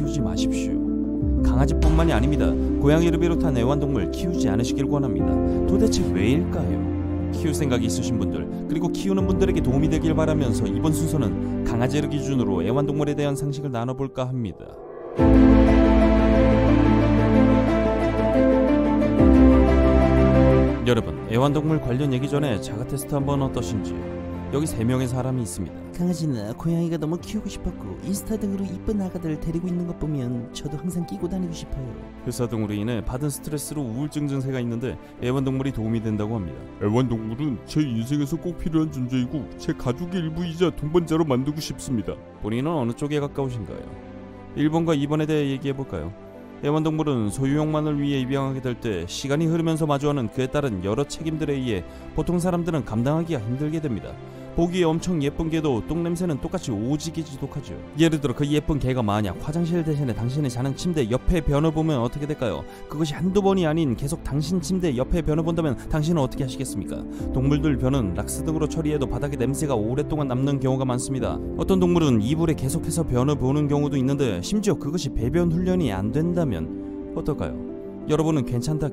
키우지 마십시오. 강아지뿐만이 아닙니다. 고양이를 비롯한 애완동물 키우지 않으시길 권합니다. 도대체 왜일까요? 키울 생각이 있으신 분들, 그리고 키우는 분들에게 도움이 되길 바라면서 이번 순서는 강아지를 기준으로 애완동물에 대한 상식을 나눠볼까 합니다. 여러분, 애완동물 관련 얘기 전에 자가 테스트 한번 어떠신지요? 여기 3명의 사람이 있습니다. 강아지나 고양이가 너무 키우고 싶었고 인스타 등으로 이쁜 아가들 데리고 있는 것 보면 저도 항상 끼고 다니고 싶어요. 회사 등으로 인해 받은 스트레스로 우울증 증세가 있는데 애완동물이 도움이 된다고 합니다. 애완동물은 제 인생에서 꼭 필요한 존재이고 제 가족의 일부이자 동반자로 만들고 싶습니다. 본인은 어느 쪽에 가까우신가요? 1번과 2번에 대해 얘기해볼까요? 애완동물은 소유용만을 위해 입양하게 될 때 시간이 흐르면서 마주하는 그에 따른 여러 책임들에 의해 보통 사람들은 감당하기가 힘들게 됩니다. 보기에 엄청 예쁜 개도 똥냄새는 똑같이 오지게 지독하죠. 예를 들어 그 예쁜 개가 만약 화장실 대신에 당신이 자는 침대 옆에 변해보면 어떻게 될까요? 그것이 한두 번이 아닌 계속 당신 침대 옆에 변해본다면 당신은 어떻게 하시겠습니까? 동물들 변은 락스 등으로 처리해도 바닥에 냄새가 오랫동안 남는 경우가 많습니다. 어떤 동물은 이불에 계속해서 변해보는 경우도 있는데 심지어 그것이 배변 훈련이 안 된다면 어떨까요? 여러분은 괜찮다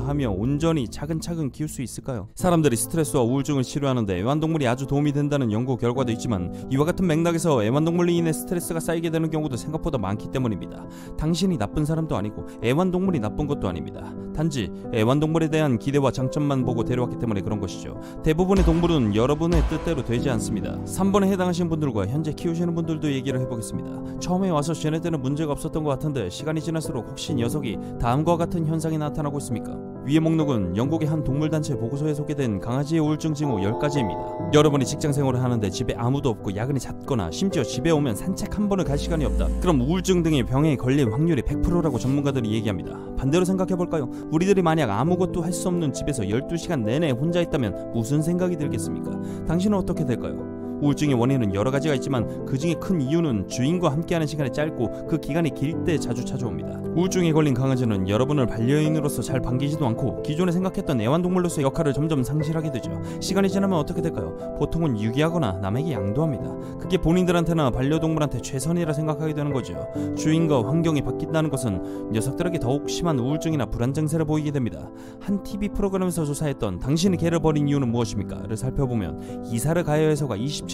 하며 온전히 차근차근 키울 수 있을까요? 사람들이 스트레스와 우울증을 치료하는데 애완동물이 아주 도움이 된다는 연구 결과도 있지만 이와 같은 맥락에서 애완동물로 인해 스트레스가 쌓이게 되는 경우도 생각보다 많기 때문입니다. 당신이 나쁜 사람도 아니고 애완동물이 나쁜 것도 아닙니다. 단지 애완동물에 대한 기대와 장점만 보고 데려왔기 때문에 그런 것이죠. 대부분의 동물은 여러분의 뜻대로 되지 않습니다. 3번에 해당하시는 분들과 현재 키우시는 분들도 얘기를 해보겠습니다. 처음에 와서 쟤네들은 문제가 없었던 것 같은데 시간이 지날수록 혹시 녀석이 다음과 같은 현상이 나타나고 있습니까? 위의 목록은 영국의 한 동물단체 보고서에 소개된 강아지의 우울증 징후 10가지입니다. 여러분이 직장생활을 하는데 집에 아무도 없고 야근이 잦거나 심지어 집에 오면 산책 한 번을 갈 시간이 없다. 그럼 우울증 등의 병에 걸릴 확률이 100%라고 전문가들이 얘기합니다. 반대로 생각해볼까요? 우리들이 만약 아무것도 할 수 없는 집에서 12시간 내내 혼자 있다면 무슨 생각이 들겠습니까? 당신은 어떻게 될까요? 우울증의 원인은 여러 가지가 있지만 그 중에 큰 이유는 주인과 함께하는 시간이 짧고 그 기간이 길 때 자주 찾아옵니다. 우울증에 걸린 강아지는 여러분을 반려인으로서 잘 반기지도 않고 기존에 생각했던 애완동물로서의 역할을 점점 상실하게 되죠. 시간이 지나면 어떻게 될까요? 보통은 유기하거나 남에게 양도합니다. 그게 본인들한테나 반려동물한테 최선이라 생각하게 되는 거죠. 주인과 환경이 바뀐다는 것은 녀석들에게 더욱 심한 우울증이나 불안 증세를 보이게 됩니다. 한 TV 프로그램에서 조사했던 당신이 개를 버린 이유는 무엇입니까? 를 살펴보면 이사를 가야 해서가 27%,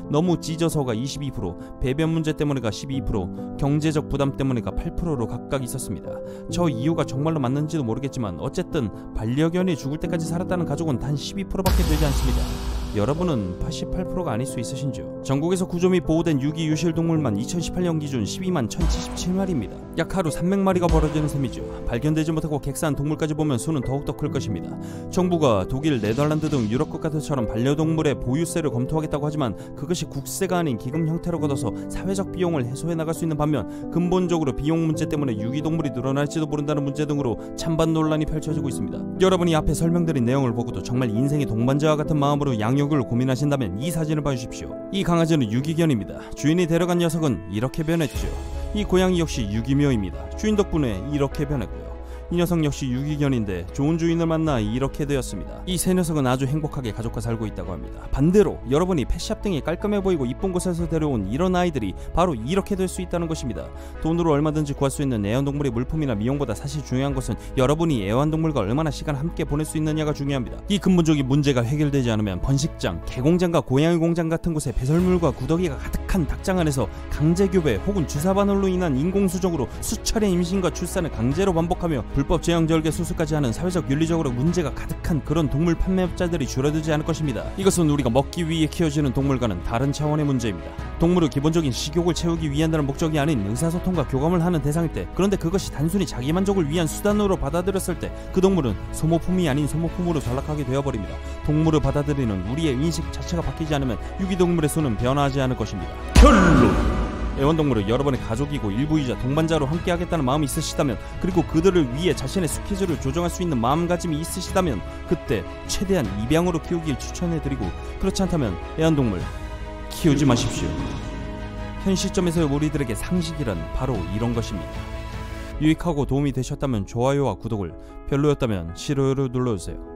너무 찢어서가 22%, 배변 문제 때문에가 12%, 경제적 부담 때문에가 8%로 각각 있었습니다. 저 이유가 정말로 맞는지도 모르겠지만 어쨌든 반려견이 죽을 때까지 살았다는 가족은 단 12%밖에 되지 않습니다. 여러분은 88%가 아닐 수 있으신지요? 전국에서 구조 및 보호된 유기 유실동물만 2018년 기준 12만 1077마리입니다. 약 하루 300마리가 벌어지는 셈이죠. 발견되지 못하고 객사한 동물까지 보면 수는 더욱더 클 것입니다. 정부가 독일, 네덜란드 등 유럽 국가들처럼 반려동물의 보유세를 검토하겠다고 하지만 그것이 국세가 아닌 기금 형태로 걷어서 사회적 비용을 해소해 나갈 수 있는 반면 근본적으로 비용 문제 때문에 유기동물이 늘어날지도 모른다는 문제 등으로 찬반 논란이 펼쳐지고 있습니다. 여러분이 앞에 설명드린 내용을 보고도 정말 인생의 동반자와 같은 마음으로 양육을 고민하신다면 이 사진을 봐주십시오. 이 강아지는 유기견입니다. 주인이 데려간 녀석은 이렇게 변했죠. 이 고양이 역시 유기묘입니다. 주인 덕분에 이렇게 변했고요. 이 녀석 역시 유기견인데 좋은 주인을 만나 이렇게 되었습니다. 이 세 녀석은 아주 행복하게 가족과 살고 있다고 합니다. 반대로 여러분이 펫샵 등이 깔끔해 보이고 이쁜 곳에서 데려온 이런 아이들이 바로 이렇게 될 수 있다는 것입니다. 돈으로 얼마든지 구할 수 있는 애완동물의 물품이나 미용보다 사실 중요한 것은 여러분이 애완동물과 얼마나 시간 함께 보낼 수 있느냐가 중요합니다. 이 근본적인 문제가 해결되지 않으면 번식장, 개공장과 고양이 공장 같은 곳에 배설물과 구더기가 가득한 닭장 안에서 강제교배 혹은 주사바늘로 인한 인공수정으로 수차례 임신과 출산을 강제로 반복하며 불법 제왕절개 수술까지 하는 사회적 윤리적으로 문제가 가득한 그런 동물 판매업자들이 줄어들지 않을 것입니다. 이것은 우리가 먹기 위해 키워지는 동물과는 다른 차원의 문제입니다. 동물은 기본적인 식욕을 채우기 위한다는 목적이 아닌 의사소통과 교감을 하는 대상일 때, 그런데 그것이 단순히 자기 만족을 위한 수단으로 받아들였을 때 그 동물은 소모품이 아닌 소모품으로 전락하게 되어버립니다. 동물을 받아들이는 우리의 인식 자체가 바뀌지 않으면 유기동물의 수는 변화하지 않을 것입니다. 결론! 애완동물은 여러분의 가족이고 일부이자 동반자로 함께하겠다는 마음이 있으시다면, 그리고 그들을 위해 자신의 스케줄을 조정할 수 있는 마음가짐이 있으시다면 그때 최대한 입양으로 키우길 추천해드리고, 그렇지 않다면 애완동물 키우지 마십시오. 현 시점에서의 우리들에게 상식이란 바로 이런 것입니다. 유익하고 도움이 되셨다면 좋아요와 구독을, 별로였다면 싫어요를 눌러주세요.